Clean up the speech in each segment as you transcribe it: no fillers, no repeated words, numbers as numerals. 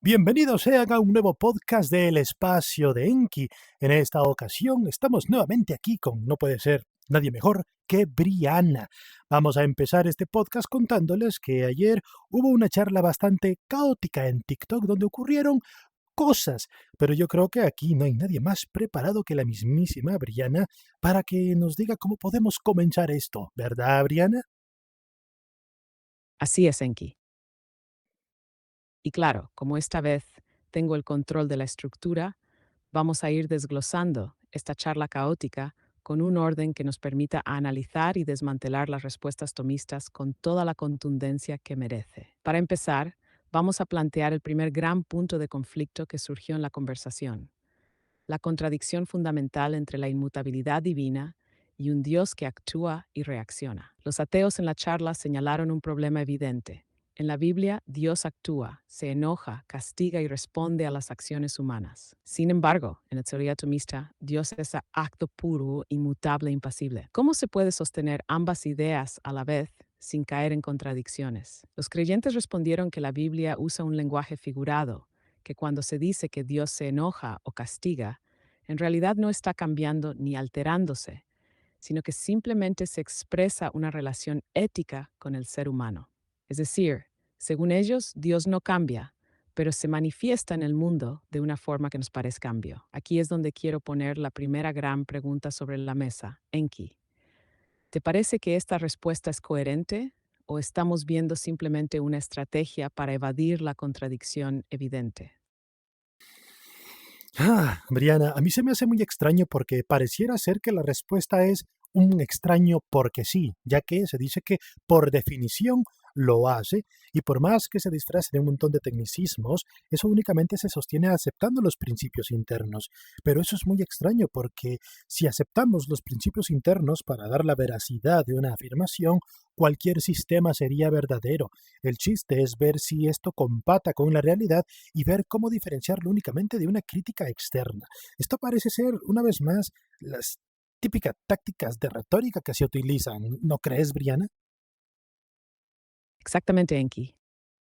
Bienvenidos sean a un nuevo podcast del espacio de Enki. En esta ocasión estamos nuevamente aquí con no puede ser nadie mejor que Briana. Vamos a empezar este podcast contándoles que ayer hubo una charla bastante caótica en TikTok donde ocurrieron cosas, pero yo creo que aquí no hay nadie más preparado que la mismísima Briana para que nos diga cómo podemos comenzar esto, ¿verdad, Briana? Así es, Enki. Y claro, como esta vez tengo el control de la estructura, vamos a ir desglosando esta charla caótica con un orden que nos permita analizar y desmantelar las respuestas tomistas con toda la contundencia que merece. Para empezar, vamos a plantear el primer gran punto de conflicto que surgió en la conversación, la contradicción fundamental entre la inmutabilidad divina y un Dios que actúa y reacciona. Los ateos en la charla señalaron un problema evidente. En la Biblia, Dios actúa, se enoja, castiga y responde a las acciones humanas. Sin embargo, en la teoría atomista, Dios es acto puro, inmutable, impasible. ¿Cómo se puede sostener ambas ideas a la vez sin caer en contradicciones? Los creyentes respondieron que la Biblia usa un lenguaje figurado, que cuando se dice que Dios se enoja o castiga, en realidad no está cambiando ni alterándose, sino que simplemente se expresa una relación ética con el ser humano. Es decir, según ellos, Dios no cambia, pero se manifiesta en el mundo de una forma que nos parece cambio. Aquí es donde quiero poner la primera gran pregunta sobre la mesa, Enki. ¿Te parece que esta respuesta es coherente o estamos viendo simplemente una estrategia para evadir la contradicción evidente? Briana, a mí se me hace muy extraño porque pareciera ser que la respuesta es un extraño porque sí, ya que se dice que por definición lo hace y por más que se disfrace de un montón de tecnicismos, eso únicamente se sostiene aceptando los principios internos. Pero eso es muy extraño porque si aceptamos los principios internos para dar la veracidad de una afirmación, cualquier sistema sería verdadero. El chiste es ver si esto compata con la realidad y ver cómo diferenciarlo únicamente de una crítica externa. Esto parece ser, una vez más, las típicas tácticas de retórica que se utilizan, ¿no crees, Briana? Exactamente, Enki.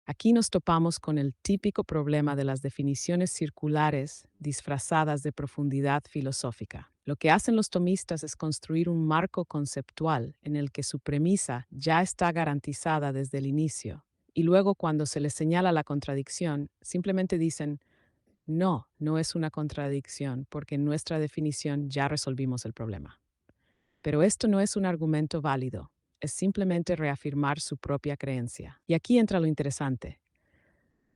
Aquí nos topamos con el típico problema de las definiciones circulares disfrazadas de profundidad filosófica. Lo que hacen los tomistas es construir un marco conceptual en el que su premisa ya está garantizada desde el inicio. Y luego cuando se les señala la contradicción, simplemente dicen, no, no es una contradicción porque en nuestra definición ya resolvimos el problema. Pero esto no es un argumento válido, es simplemente reafirmar su propia creencia. Y aquí entra lo interesante.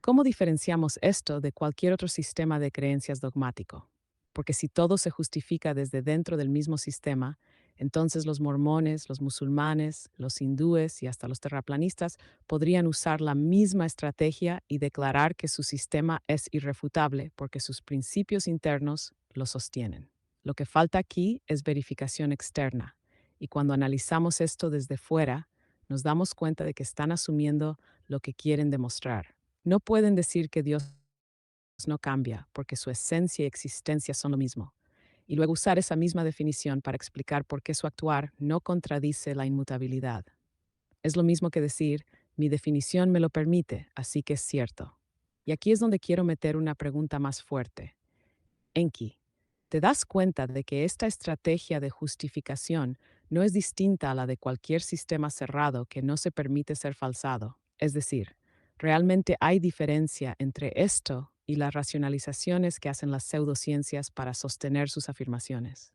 ¿Cómo diferenciamos esto de cualquier otro sistema de creencias dogmático? Porque si todo se justifica desde dentro del mismo sistema, entonces los mormones, los musulmanes, los hindúes y hasta los terraplanistas podrían usar la misma estrategia y declarar que su sistema es irrefutable porque sus principios internos lo sostienen. Lo que falta aquí es verificación externa, y cuando analizamos esto desde fuera, nos damos cuenta de que están asumiendo lo que quieren demostrar. No pueden decir que Dios no cambia, porque su esencia y existencia son lo mismo, y luego usar esa misma definición para explicar por qué su actuar no contradice la inmutabilidad. Es lo mismo que decir, mi definición me lo permite, así que es cierto. Y aquí es donde quiero meter una pregunta más fuerte. Enki, ¿te das cuenta de que esta estrategia de justificación no es distinta a la de cualquier sistema cerrado que no se permite ser falsado? Es decir, ¿realmente hay diferencia entre esto y las racionalizaciones que hacen las pseudociencias para sostener sus afirmaciones?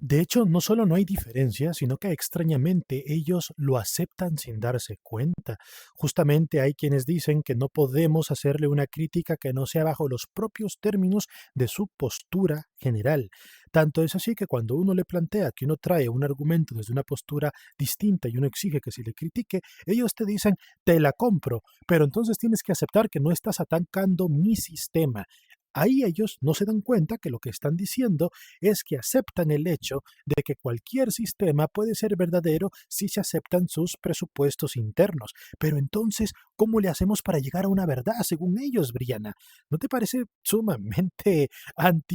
De hecho, no solo no hay diferencia, sino que extrañamente ellos lo aceptan sin darse cuenta. Justamente hay quienes dicen que no podemos hacerle una crítica que no sea bajo los propios términos de su postura general. Tanto es así que cuando uno le plantea que uno trae un argumento desde una postura distinta y uno exige que se le critique, ellos te dicen, te la compro, pero entonces tienes que aceptar que no estás atacando mi sistema. Ahí ellos no se dan cuenta que lo que están diciendo es que aceptan el hecho de que cualquier sistema puede ser verdadero si se aceptan sus presupuestos internos. Pero entonces, ¿cómo le hacemos para llegar a una verdad según ellos, Briana? ¿No te parece sumamente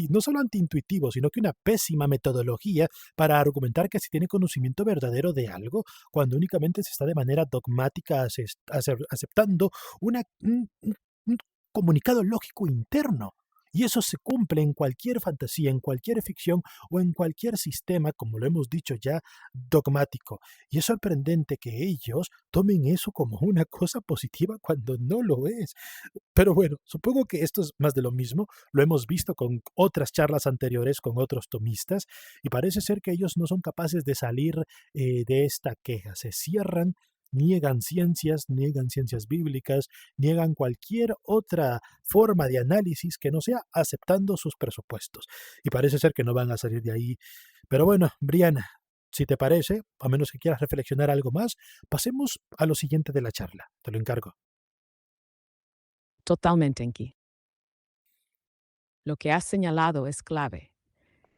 no solo antiintuitivo, sino que una pésima metodología para argumentar que se tiene conocimiento verdadero de algo cuando únicamente se está de manera dogmática aceptando una un comunicado lógico interno. Y eso se cumple en cualquier fantasía, en cualquier ficción o en cualquier sistema, como lo hemos dicho ya, dogmático. Y es sorprendente que ellos tomen eso como una cosa positiva cuando no lo es. Pero bueno, supongo que esto es más de lo mismo. Lo hemos visto con otras charlas anteriores, con otros tomistas, y parece ser que ellos no son capaces de salir de esta queja. Se cierran, niegan ciencias bíblicas, niegan cualquier otra forma de análisis que no sea aceptando sus presupuestos. Y parece ser que no van a salir de ahí. Pero bueno, Briana, si te parece, a menos que quieras reflexionar algo más, pasemos a lo siguiente de la charla. Te lo encargo. Totalmente, Enki. Lo que has señalado es clave.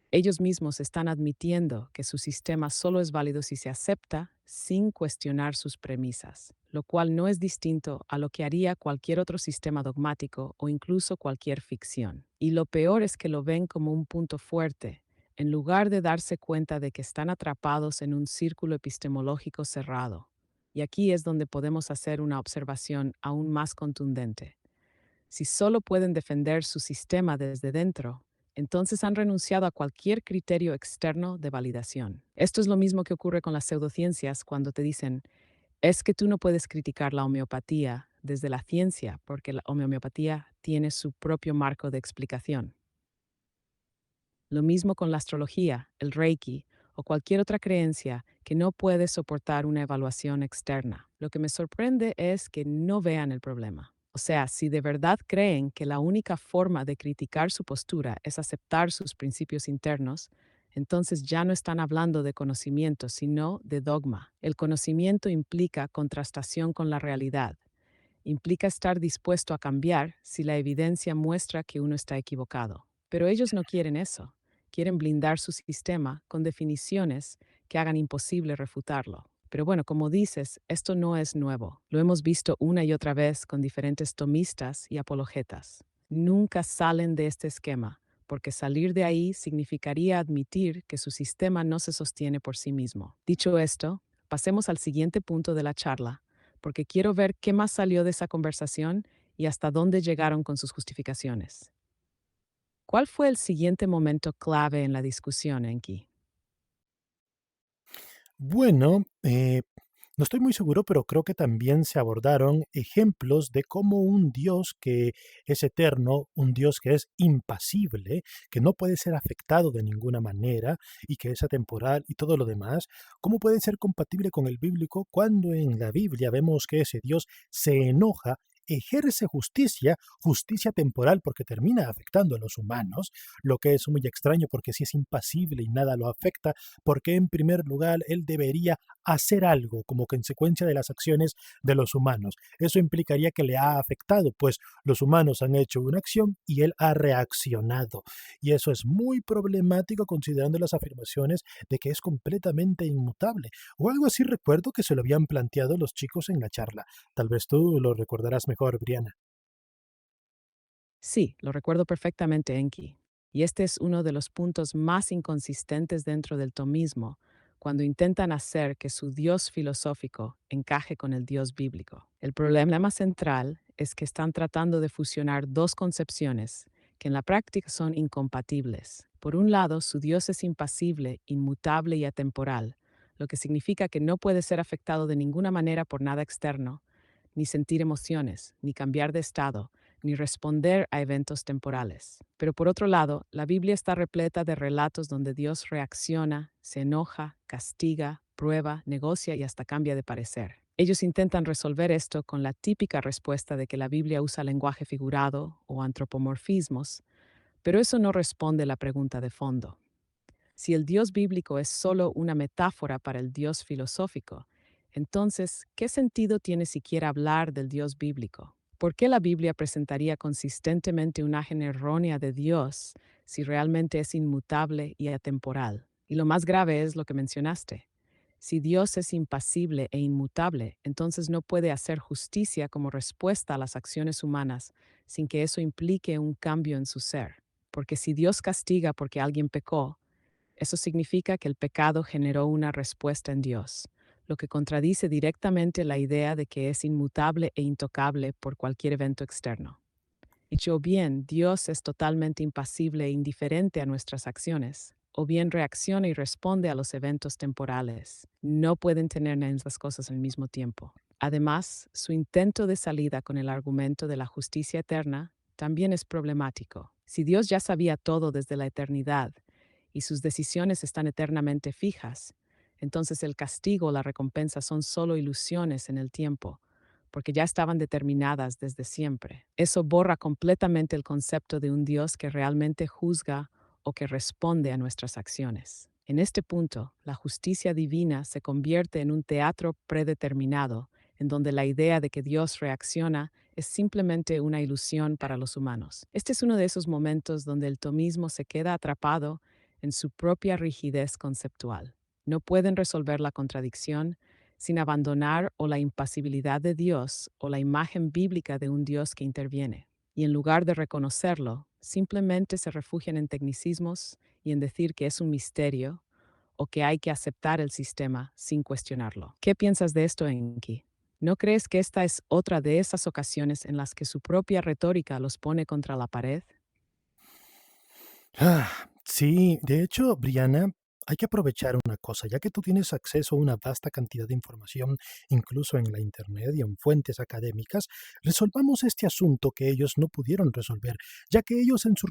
Ellos mismos están admitiendo que su sistema solo es válido si se acepta sin cuestionar sus premisas, lo cual no es distinto a lo que haría cualquier otro sistema dogmático o incluso cualquier ficción. Y lo peor es que lo ven como un punto fuerte, en lugar de darse cuenta de que están atrapados en un círculo epistemológico cerrado. Y aquí es donde podemos hacer una observación aún más contundente. Si solo pueden defender su sistema desde dentro, entonces han renunciado a cualquier criterio externo de validación. Esto es lo mismo que ocurre con las pseudociencias cuando te dicen, es que tú no puedes criticar la homeopatía desde la ciencia porque la homeopatía tiene su propio marco de explicación. Lo mismo con la astrología, el Reiki o cualquier otra creencia que no puede soportar una evaluación externa. Lo que me sorprende es que no vean el problema. O sea, si de verdad creen que la única forma de criticar su postura es aceptar sus principios internos, entonces ya no están hablando de conocimiento, sino de dogma. El conocimiento implica contrastación con la realidad. Implica estar dispuesto a cambiar si la evidencia muestra que uno está equivocado. Pero ellos no quieren eso. Quieren blindar su sistema con definiciones que hagan imposible refutarlo. Pero bueno, como dices, esto no es nuevo. Lo hemos visto una y otra vez con diferentes tomistas y apologetas. Nunca salen de este esquema, porque salir de ahí significaría admitir que su sistema no se sostiene por sí mismo. Dicho esto, pasemos al siguiente punto de la charla, porque quiero ver qué más salió de esa conversación y hasta dónde llegaron con sus justificaciones. ¿Cuál fue el siguiente momento clave en la discusión, Enki? Bueno, no estoy muy seguro, pero creo que también se abordaron ejemplos de cómo un Dios que es eterno, un Dios que es impasible, que no puede ser afectado de ninguna manera y que es atemporal y todo lo demás, cómo puede ser compatible con el bíblico cuando en la Biblia vemos que ese Dios se enoja, ejerce justicia, justicia temporal porque termina afectando a los humanos, lo que es muy extraño porque si es impasible y nada lo afecta, porque en primer lugar él debería hacer algo como consecuencia de las acciones de los humanos. Eso implicaría que le ha afectado, pues los humanos han hecho una acción y él ha reaccionado. Y eso es muy problemático considerando las afirmaciones de que es completamente inmutable. O algo así recuerdo que se lo habían planteado los chicos en la charla. Tal vez tú lo recordarás mejor, Briana. Sí, lo recuerdo perfectamente, Enki. Y este es uno de los puntos más inconsistentes dentro del tomismo, cuando intentan hacer que su Dios filosófico encaje con el Dios bíblico. El problema central es que están tratando de fusionar dos concepciones que en la práctica son incompatibles. Por un lado, su Dios es impasible, inmutable y atemporal, lo que significa que no puede ser afectado de ninguna manera por nada externo, ni sentir emociones, ni cambiar de estado, ni responder a eventos temporales. Pero por otro lado, la Biblia está repleta de relatos donde Dios reacciona, se enoja, castiga, prueba, negocia y hasta cambia de parecer. Ellos intentan resolver esto con la típica respuesta de que la Biblia usa lenguaje figurado o antropomorfismos, pero eso no responde la pregunta de fondo. Si el Dios bíblico es solo una metáfora para el Dios filosófico, entonces, ¿qué sentido tiene siquiera hablar del Dios bíblico? ¿Por qué la Biblia presentaría consistentemente una imagen errónea de Dios si realmente es inmutable y atemporal? Y lo más grave es lo que mencionaste. Si Dios es impasible e inmutable, entonces no puede hacer justicia como respuesta a las acciones humanas sin que eso implique un cambio en su ser. Porque si Dios castiga porque alguien pecó, eso significa que el pecado generó una respuesta en Dios, lo que contradice directamente la idea de que es inmutable e intocable por cualquier evento externo. Dicho bien, Dios es totalmente impasible e indiferente a nuestras acciones, o bien reacciona y responde a los eventos temporales. No pueden tener ambas cosas al mismo tiempo. Además, su intento de salida con el argumento de la justicia eterna también es problemático. Si Dios ya sabía todo desde la eternidad y sus decisiones están eternamente fijas, entonces el castigo o la recompensa son solo ilusiones en el tiempo, porque ya estaban determinadas desde siempre. Eso borra completamente el concepto de un Dios que realmente juzga o que responde a nuestras acciones. En este punto, la justicia divina se convierte en un teatro predeterminado, en donde la idea de que Dios reacciona es simplemente una ilusión para los humanos. Este es uno de esos momentos donde el tomismo se queda atrapado en su propia rigidez conceptual. No pueden resolver la contradicción sin abandonar o la impasibilidad de Dios o la imagen bíblica de un Dios que interviene. Y en lugar de reconocerlo, simplemente se refugian en tecnicismos y en decir que es un misterio o que hay que aceptar el sistema sin cuestionarlo. ¿Qué piensas de esto, Enki? ¿No crees que esta es otra de esas ocasiones en las que su propia retórica los pone contra la pared? Sí, de hecho, Brianna, hay que aprovechar una cosa, ya que tú tienes acceso a una vasta cantidad de información, incluso en la Internet y en fuentes académicas, resolvamos este asunto que ellos no pudieron resolver, ya que ellos en su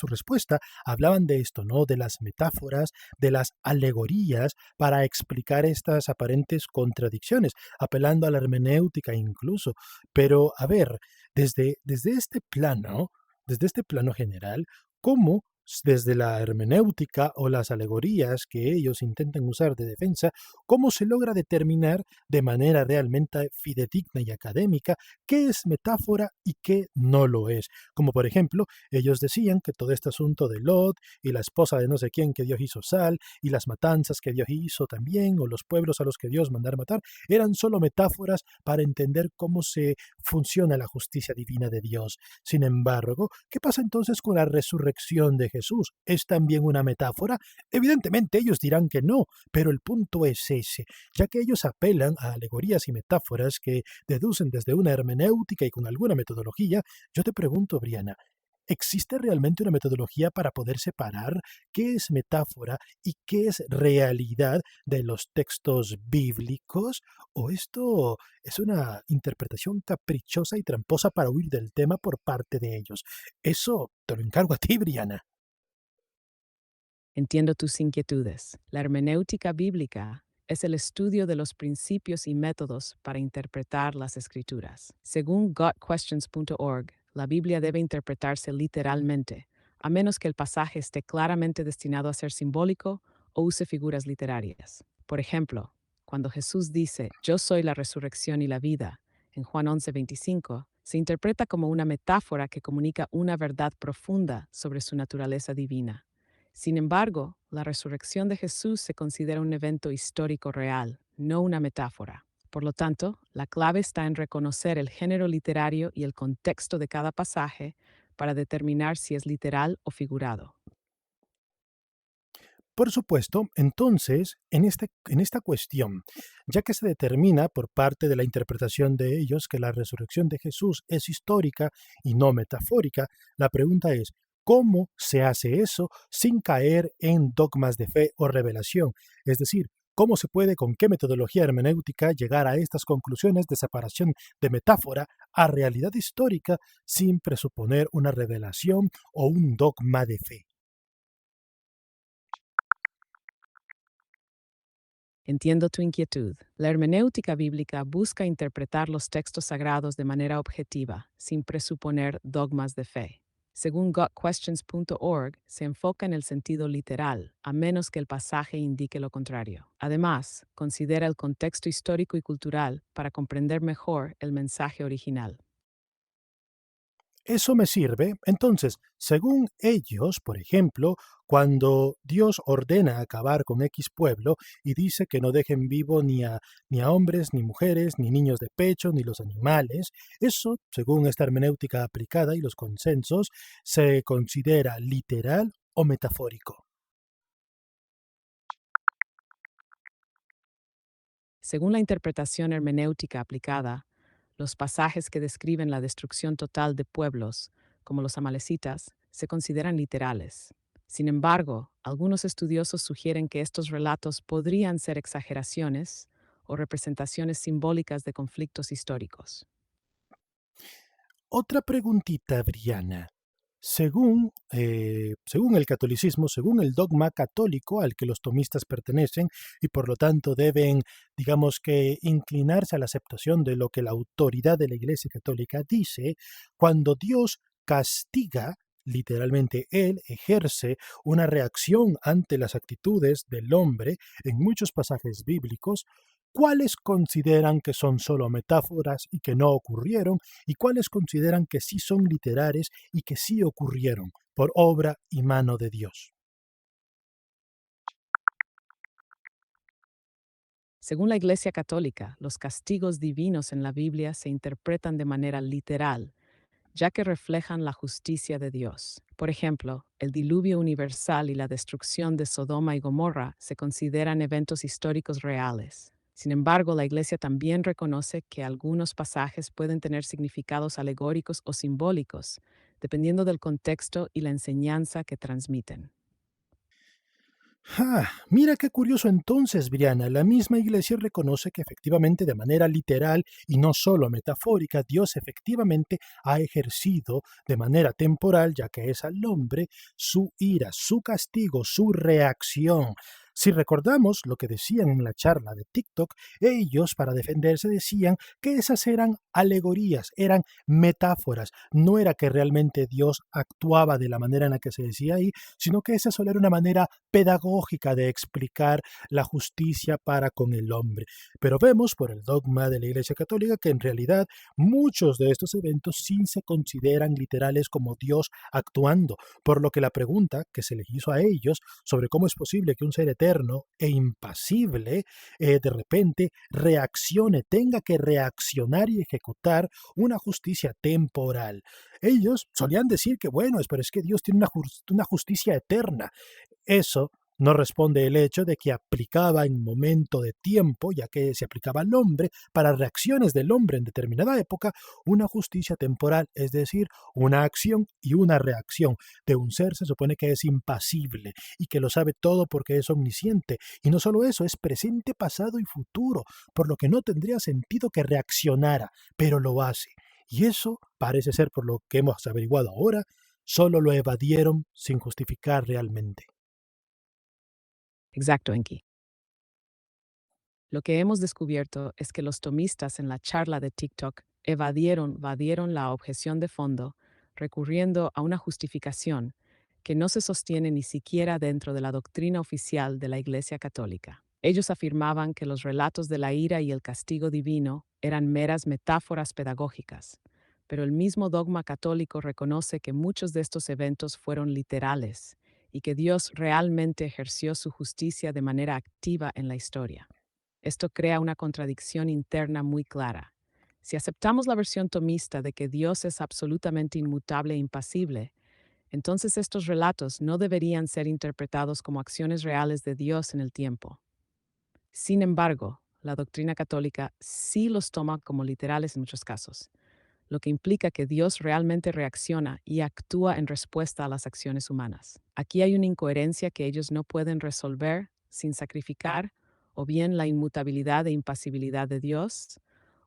respuesta hablaban de esto, ¿no? De las metáforas, de las alegorías para explicar estas aparentes contradicciones, apelando a la hermenéutica incluso. Pero, a ver, desde desde este plano general, ¿cómo desde la hermenéutica o las alegorías que ellos intentan usar de defensa, cómo se logra determinar de manera realmente fidedigna y académica qué es metáfora y qué no lo es? Como por ejemplo, ellos decían que todo este asunto de Lot y la esposa de no sé quién que Dios hizo sal y las matanzas que Dios hizo también o los pueblos a los que Dios mandara matar eran solo metáforas para entender cómo se funciona la justicia divina de Dios. Sin embargo, ¿qué pasa entonces con la resurrección de Jesús? ¿Es también una metáfora? Evidentemente ellos dirán que no, pero el punto es ese, ya que ellos apelan a alegorías y metáforas que deducen desde una hermenéutica y con alguna metodología. Yo te pregunto, Briana, ¿existe realmente una metodología para poder separar qué es metáfora y qué es realidad de los textos bíblicos? ¿O esto es una interpretación caprichosa y tramposa para huir del tema por parte de ellos? Eso te lo encargo a ti, Briana. Entiendo tus inquietudes. La hermenéutica bíblica es el estudio de los principios y métodos para interpretar las escrituras. Según gotquestions.org, la Biblia debe interpretarse literalmente, a menos que el pasaje esté claramente destinado a ser simbólico o use figuras literarias. Por ejemplo, cuando Jesús dice, "Yo soy la resurrección y la vida", en Juan 11:25, se interpreta como una metáfora que comunica una verdad profunda sobre su naturaleza divina. Sin embargo, la resurrección de Jesús se considera un evento histórico real, no una metáfora. Por lo tanto, la clave está en reconocer el género literario y el contexto de cada pasaje para determinar si es literal o figurado. Por supuesto, entonces, en esta cuestión, ya que se determina por parte de la interpretación de ellos que la resurrección de Jesús es histórica y no metafórica, la pregunta es, ¿cómo se hace eso sin caer en dogmas de fe o revelación? Es decir, ¿cómo se puede, con qué metodología hermenéutica llegar a estas conclusiones de separación de metáfora a realidad histórica sin presuponer una revelación o un dogma de fe? Entiendo tu inquietud. La hermenéutica bíblica busca interpretar los textos sagrados de manera objetiva, sin presuponer dogmas de fe. Según gotquestions.org, se enfoca en el sentido literal, a menos que el pasaje indique lo contrario. Además, considera el contexto histórico y cultural para comprender mejor el mensaje original. Eso me sirve. Entonces, según ellos, por ejemplo, cuando Dios ordena acabar con X pueblo y dice que no dejen vivo ni a hombres, ni mujeres, ni niños de pecho, ni los animales, eso, según esta hermenéutica aplicada y los consensos, se considera literal o metafórico. Según la interpretación hermenéutica aplicada, los pasajes que describen la destrucción total de pueblos, como los amalecitas, se consideran literales. Sin embargo, algunos estudiosos sugieren que estos relatos podrían ser exageraciones o representaciones simbólicas de conflictos históricos. Otra preguntita, Briana. Según el catolicismo, según el dogma católico al que los tomistas pertenecen y por lo tanto deben, digamos que, inclinarse a la aceptación de lo que la autoridad de la Iglesia Católica dice, cuando Dios castiga, literalmente Él ejerce una reacción ante las actitudes del hombre en muchos pasajes bíblicos, ¿cuáles consideran que son solo metáforas y que no ocurrieron? ¿Y cuáles consideran que sí son literales y que sí ocurrieron por obra y mano de Dios? Según la Iglesia Católica, los castigos divinos en la Biblia se interpretan de manera literal, ya que reflejan la justicia de Dios. Por ejemplo, el diluvio universal y la destrucción de Sodoma y Gomorra se consideran eventos históricos reales. Sin embargo, la Iglesia también reconoce que algunos pasajes pueden tener significados alegóricos o simbólicos, dependiendo del contexto y la enseñanza que transmiten. Mira qué curioso entonces, Briana. La misma iglesia reconoce que efectivamente de manera literal y no solo metafórica, Dios efectivamente ha ejercido de manera temporal, ya que es al hombre, su ira, su castigo, su reacción. Si recordamos lo que decían en la charla de TikTok, ellos para defenderse decían que esas eran alegorías, eran metáforas, no era que realmente Dios actuaba de la manera en la que se decía ahí, sino que esa solo era una manera pedagógica de explicar la justicia para con el hombre. Pero vemos por el dogma de la Iglesia Católica que en realidad muchos de estos eventos sí se consideran literales como Dios actuando, por lo que la pregunta que se les hizo a ellos sobre cómo es posible que un ser eterno e impasible de repente reaccione, tenga que reaccionar y ejecutar una justicia temporal. Ellos solían decir que bueno, pero es que Dios tiene una justicia eterna. Eso no responde el hecho de que aplicaba en momento de tiempo, ya que se aplicaba al hombre, para reacciones del hombre en determinada época, una justicia temporal, es decir, una acción y una reacción de un ser se supone que es impasible y que lo sabe todo porque es omnisciente. Y no solo eso, es presente, pasado y futuro, por lo que no tendría sentido que reaccionara, pero lo hace. Y eso parece ser, por lo que hemos averiguado ahora, solo lo evadieron sin justificar realmente. Exacto, Enki. Lo que hemos descubierto es que los tomistas en la charla de TikTok evadieron la objeción de fondo, recurriendo a una justificación que no se sostiene ni siquiera dentro de la doctrina oficial de la Iglesia Católica. Ellos afirmaban que los relatos de la ira y el castigo divino eran meras metáforas pedagógicas, pero el mismo dogma católico reconoce que muchos de estos eventos fueron literales y que Dios realmente ejerció su justicia de manera activa en la historia. Esto crea una contradicción interna muy clara. Si aceptamos la versión tomista de que Dios es absolutamente inmutable e impasible, entonces estos relatos no deberían ser interpretados como acciones reales de Dios en el tiempo. Sin embargo, la doctrina católica sí los toma como literales en muchos casos, lo que implica que Dios realmente reacciona y actúa en respuesta a las acciones humanas. Aquí hay una incoherencia que ellos no pueden resolver sin sacrificar o bien la inmutabilidad e impasibilidad de Dios,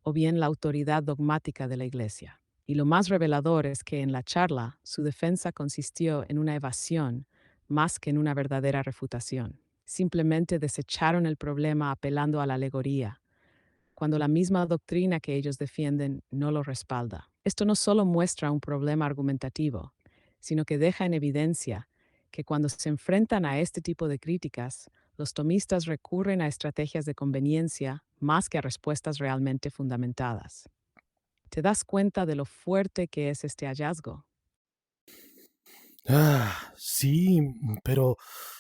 o bien la autoridad dogmática de la Iglesia. Y lo más revelador es que en la charla su defensa consistió en una evasión más que en una verdadera refutación. Simplemente desecharon el problema apelando a la alegoría, cuando la misma doctrina que ellos defienden no lo respalda. Esto no solo muestra un problema argumentativo, sino que deja en evidencia que cuando se enfrentan a este tipo de críticas, los tomistas recurren a estrategias de conveniencia más que a respuestas realmente fundamentadas. ¿Te das cuenta de lo fuerte que es este hallazgo? Sí, pero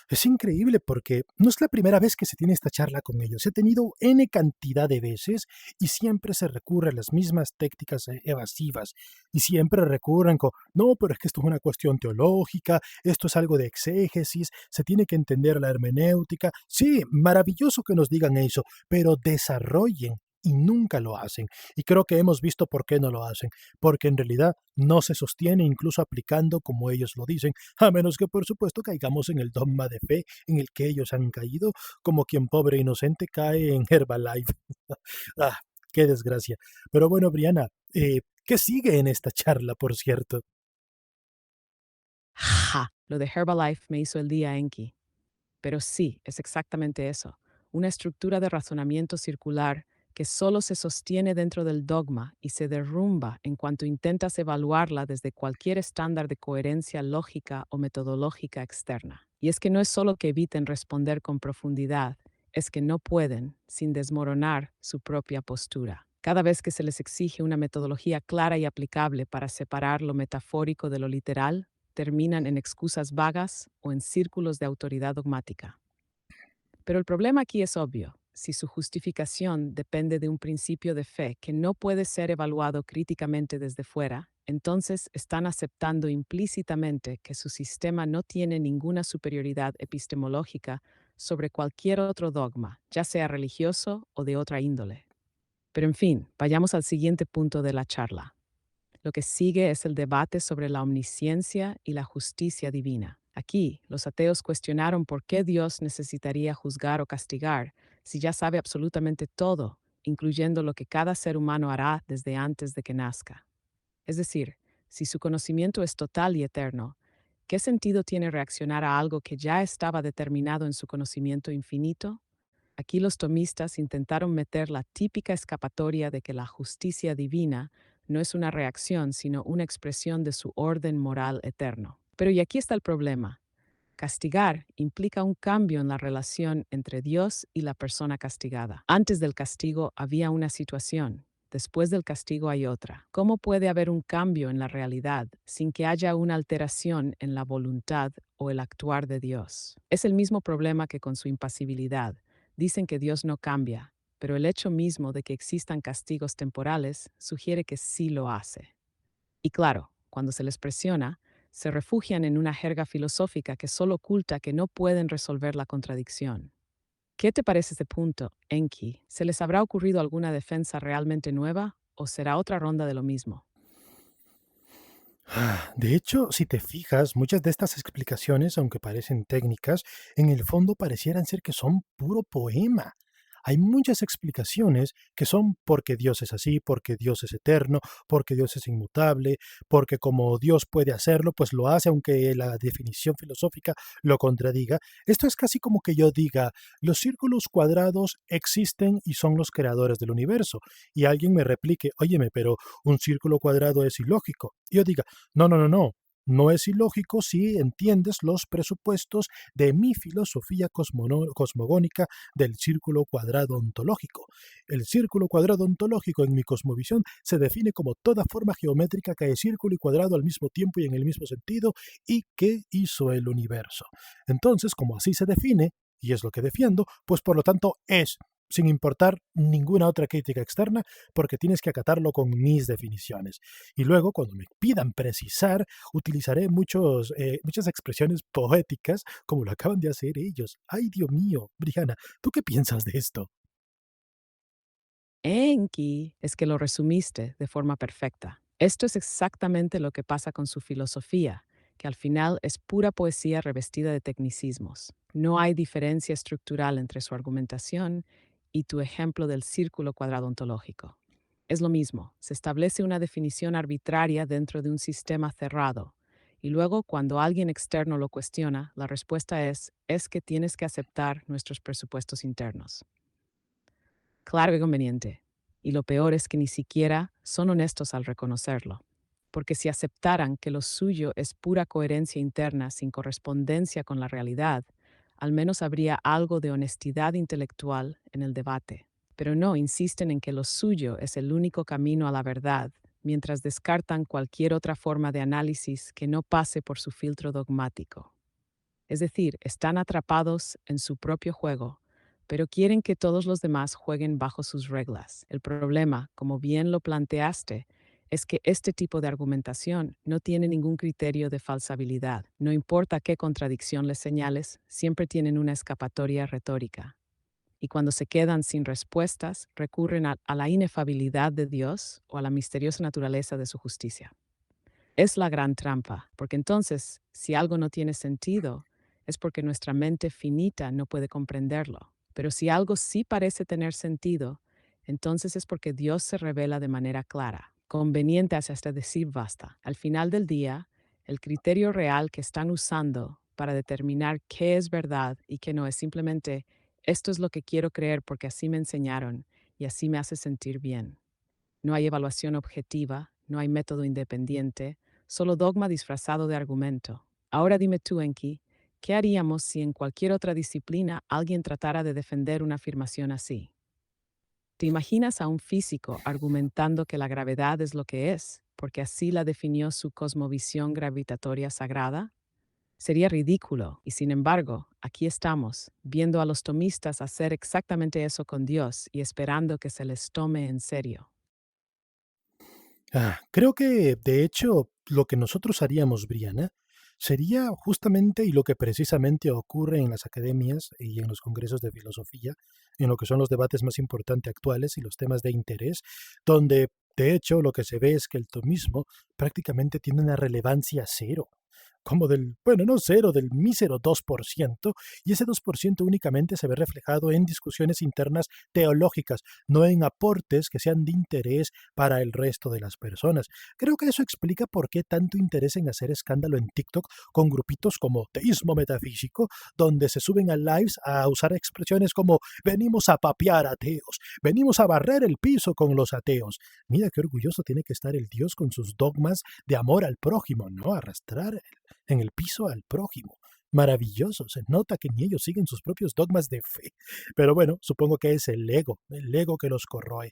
Es increíble porque no es la primera vez que se tiene esta charla con ellos. Se ha tenido N cantidad de veces y siempre se recurre a las mismas técnicas evasivas. Y siempre recurren con, no, pero es que esto es una cuestión teológica, esto es algo de exégesis, se tiene que entender la hermenéutica. Sí, maravilloso que nos digan eso, pero desarrollen. Y nunca lo hacen. Y creo que hemos visto por qué no lo hacen. Porque en realidad no se sostiene incluso aplicando como ellos lo dicen, a menos que por supuesto caigamos en el dogma de fe en el que ellos han caído, como quien pobre e inocente cae en Herbalife. Ah, qué desgracia. Pero bueno, Briana, ¿qué sigue en esta charla, por cierto? ¡Ja! Lo de Herbalife me hizo el día, Enki. Pero sí, es exactamente eso, una estructura de razonamiento circular que solo se sostiene dentro del dogma y se derrumba en cuanto intentas evaluarla desde cualquier estándar de coherencia lógica o metodológica externa. Y es que no es solo que eviten responder con profundidad, es que no pueden, sin desmoronar su propia postura. Cada vez que se les exige una metodología clara y aplicable para separar lo metafórico de lo literal, terminan en excusas vagas o en círculos de autoridad dogmática. Pero el problema aquí es obvio. Si su justificación depende de un principio de fe que no puede ser evaluado críticamente desde fuera, entonces están aceptando implícitamente que su sistema no tiene ninguna superioridad epistemológica sobre cualquier otro dogma, ya sea religioso o de otra índole. Pero en fin, vayamos al siguiente punto de la charla. Lo que sigue es el debate sobre la omnisciencia y la justicia divina. Aquí, los ateos cuestionaron por qué Dios necesitaría juzgar o castigar si ya sabe absolutamente todo, incluyendo lo que cada ser humano hará desde antes de que nazca. Es decir, si su conocimiento es total y eterno, ¿qué sentido tiene reaccionar a algo que ya estaba determinado en su conocimiento infinito? Aquí los tomistas intentaron meter la típica escapatoria de que la justicia divina no es una reacción, sino una expresión de su orden moral eterno. Pero y aquí está el problema. Castigar implica un cambio en la relación entre Dios y la persona castigada. Antes del castigo había una situación, después del castigo hay otra. ¿Cómo puede haber un cambio en la realidad sin que haya una alteración en la voluntad o el actuar de Dios? Es el mismo problema que con su impasibilidad. Dicen que Dios no cambia, pero el hecho mismo de que existan castigos temporales sugiere que sí lo hace. Y claro, cuando se les presiona, se refugian en una jerga filosófica que solo oculta que no pueden resolver la contradicción. ¿Qué te parece este punto, Enki? ¿Se les habrá ocurrido alguna defensa realmente nueva o será otra ronda de lo mismo? De hecho, si te fijas, muchas de estas explicaciones, aunque parecen técnicas, en el fondo parecieran ser que son puro poema. Hay muchas explicaciones que son porque Dios es así, porque Dios es eterno, porque Dios es inmutable, porque como Dios puede hacerlo, pues lo hace aunque la definición filosófica lo contradiga. Esto es casi como que yo diga, los círculos cuadrados existen y son los creadores del universo. Y alguien me replique, óyeme, pero un círculo cuadrado es ilógico. Y yo diga, no, no, no, no. No es ilógico si entiendes los presupuestos de mi filosofía cosmogónica del círculo cuadrado ontológico. El círculo cuadrado ontológico en mi cosmovisión se define como toda forma geométrica que es círculo y cuadrado al mismo tiempo y en el mismo sentido y que hizo el universo. Entonces, como así se define, y es lo que defiendo, pues por lo tanto es sin importar ninguna otra crítica externa, porque tienes que acatarlo con mis definiciones. Y luego, cuando me pidan precisar, utilizaré muchas expresiones poéticas, como lo acaban de hacer ellos. Ay, Dios mío, Brianna, ¿tú qué piensas de esto? Enki, es que lo resumiste de forma perfecta. Esto es exactamente lo que pasa con su filosofía, que al final es pura poesía revestida de tecnicismos. No hay diferencia estructural entre su argumentación y tu ejemplo del círculo cuadrado ontológico. Es lo mismo, se establece una definición arbitraria dentro de un sistema cerrado, y luego cuando alguien externo lo cuestiona, la respuesta es que tienes que aceptar nuestros presupuestos internos. Claro que conveniente. Y lo peor es que ni siquiera son honestos al reconocerlo. Porque si aceptaran que lo suyo es pura coherencia interna sin correspondencia con la realidad, al menos habría algo de honestidad intelectual en el debate. Pero no, insisten en que lo suyo es el único camino a la verdad, mientras descartan cualquier otra forma de análisis que no pase por su filtro dogmático. Es decir, están atrapados en su propio juego, pero quieren que todos los demás jueguen bajo sus reglas. El problema, como bien lo planteaste, es que este tipo de argumentación no tiene ningún criterio de falsabilidad. No importa qué contradicción les señales, siempre tienen una escapatoria retórica. Y cuando se quedan sin respuestas, recurren a la inefabilidad de Dios o a la misteriosa naturaleza de su justicia. Es la gran trampa, porque entonces, si algo no tiene sentido, es porque nuestra mente finita no puede comprenderlo. Pero si algo sí parece tener sentido, entonces es porque Dios se revela de manera clara, conveniente hasta decir basta. Al final del día, el criterio real que están usando para determinar qué es verdad y qué no es simplemente esto es lo que quiero creer porque así me enseñaron y así me hace sentir bien. No hay evaluación objetiva, no hay método independiente, solo dogma disfrazado de argumento. Ahora dime tú, Enki, ¿qué haríamos si en cualquier otra disciplina alguien tratara de defender una afirmación así? ¿Te imaginas a un físico argumentando que la gravedad es lo que es, porque así la definió su cosmovisión gravitatoria sagrada? Sería ridículo, y sin embargo, aquí estamos, viendo a los tomistas hacer exactamente eso con Dios y esperando que se les tome en serio. Creo que, de hecho, lo que nosotros haríamos, Briana, sería justamente y lo que precisamente ocurre en las academias y en los congresos de filosofía, en lo que son los debates más importantes actuales y los temas de interés, donde, de hecho, lo que se ve es que el tomismo prácticamente tiene una relevancia cero, como del, bueno, no cero, del mísero 2%, y ese 2% únicamente se ve reflejado en discusiones internas teológicas, no en aportes que sean de interés para el resto de las personas. Creo que eso explica por qué tanto interés en hacer escándalo en TikTok con grupitos como Teísmo Metafísico, donde se suben a lives a usar expresiones como venimos a papear ateos, venimos a barrer el piso con los ateos. Mira qué orgulloso tiene que estar el Dios con sus dogmas de amor al prójimo, ¿no? Arrastrar en el piso al prójimo. Maravilloso, se nota que ni ellos siguen sus propios dogmas de fe. Pero bueno, supongo que es el ego que los corroe.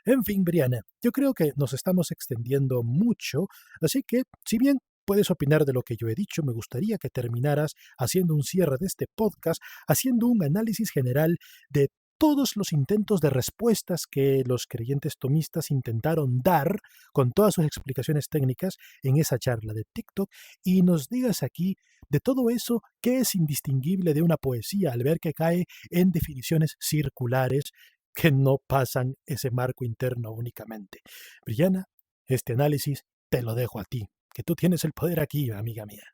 En fin, Briana, yo creo que nos estamos extendiendo mucho, así que, si bien puedes opinar de lo que yo he dicho, me gustaría que terminaras haciendo un cierre de este podcast, haciendo un análisis general de todos los intentos de respuestas que los creyentes tomistas intentaron dar con todas sus explicaciones técnicas en esa charla de TikTok y nos digas aquí de todo eso qué es indistinguible de una poesía al ver que cae en definiciones circulares que no pasan ese marco interno únicamente. Brianna, este análisis te lo dejo a ti, que tú tienes el poder aquí, amiga mía.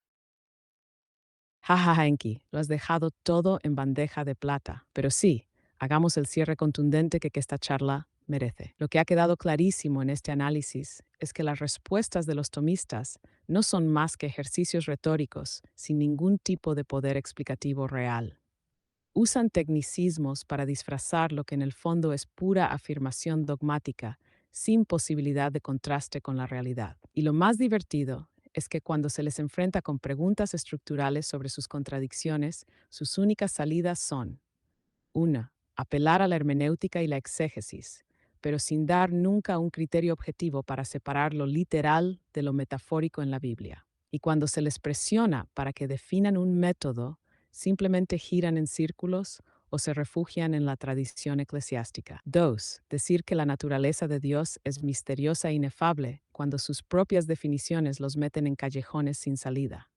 Jajaja, Enki, lo has dejado todo en bandeja de plata. Pero sí, hagamos el cierre contundente que esta charla merece. Lo que ha quedado clarísimo en este análisis es que las respuestas de los tomistas no son más que ejercicios retóricos sin ningún tipo de poder explicativo real. Usan tecnicismos para disfrazar lo que en el fondo es pura afirmación dogmática, sin posibilidad de contraste con la realidad. Y lo más divertido es que cuando se les enfrenta con preguntas estructurales sobre sus contradicciones, sus únicas salidas son: una, apelar a la hermenéutica y la exégesis, pero sin dar nunca un criterio objetivo para separar lo literal de lo metafórico en la Biblia. Y cuando se les presiona para que definan un método, simplemente giran en círculos o se refugian en la tradición eclesiástica. 2. Decir que la naturaleza de Dios es misteriosa e inefable cuando sus propias definiciones los meten en callejones sin salida.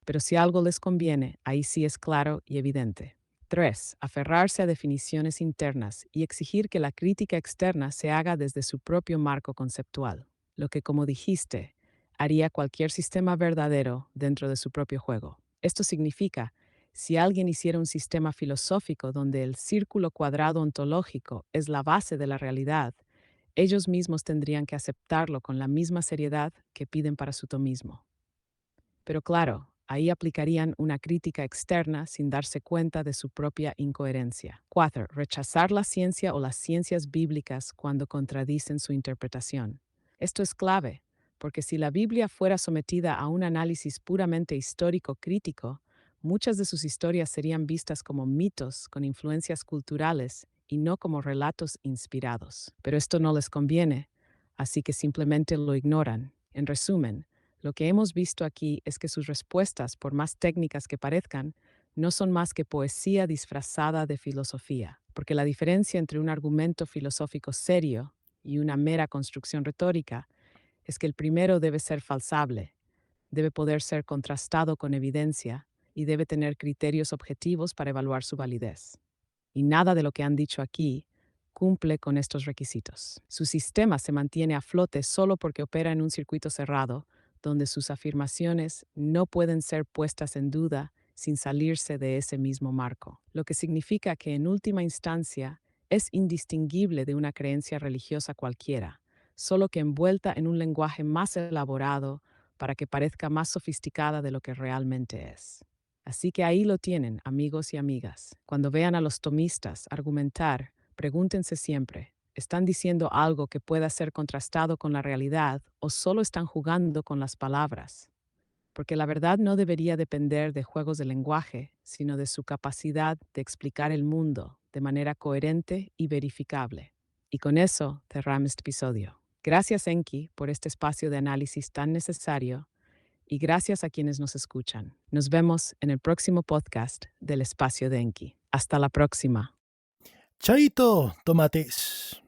Pero si algo les conviene, ahí sí es claro y evidente. 3. Aferrarse a definiciones internas y exigir que la crítica externa se haga desde su propio marco conceptual, lo que, como dijiste, haría cualquier sistema verdadero dentro de su propio juego. Esto significa, si alguien hiciera un sistema filosófico donde el círculo cuadrado ontológico es la base de la realidad, ellos mismos tendrían que aceptarlo con la misma seriedad que piden para su tomismo. Pero claro, ahí aplicarían una crítica externa sin darse cuenta de su propia incoherencia. 4. Rechazar la ciencia o las ciencias bíblicas cuando contradicen su interpretación. Esto es clave, porque si la Biblia fuera sometida a un análisis puramente histórico-crítico, muchas de sus historias serían vistas como mitos con influencias culturales y no como relatos inspirados. Pero esto no les conviene, así que simplemente lo ignoran. En resumen, Lo que hemos visto aquí es que sus respuestas, por más técnicas que parezcan, no son más que poesía disfrazada de filosofía, porque la diferencia entre un argumento filosófico serio y una mera construcción retórica es que el primero debe ser falsable, debe poder ser contrastado con evidencia y debe tener criterios objetivos para evaluar su validez. Y nada de lo que han dicho aquí cumple con estos requisitos. Su sistema se mantiene a flote solo porque opera en un circuito cerrado, donde sus afirmaciones no pueden ser puestas en duda sin salirse de ese mismo marco, lo que significa que en última instancia es indistinguible de una creencia religiosa cualquiera, solo que envuelta en un lenguaje más elaborado para que parezca más sofisticada de lo que realmente es. Así que ahí lo tienen, amigos y amigas. Cuando vean a los tomistas argumentar, pregúntense siempre, ¿están diciendo algo que pueda ser contrastado con la realidad o solo están jugando con las palabras? Porque la verdad no debería depender de juegos de lenguaje, sino de su capacidad de explicar el mundo de manera coherente y verificable. Y con eso cerramos este episodio. Gracias, Enki, por este espacio de análisis tan necesario y gracias a quienes nos escuchan. Nos vemos en el próximo podcast del Espacio de Enki. Hasta la próxima. Chaito, tomates.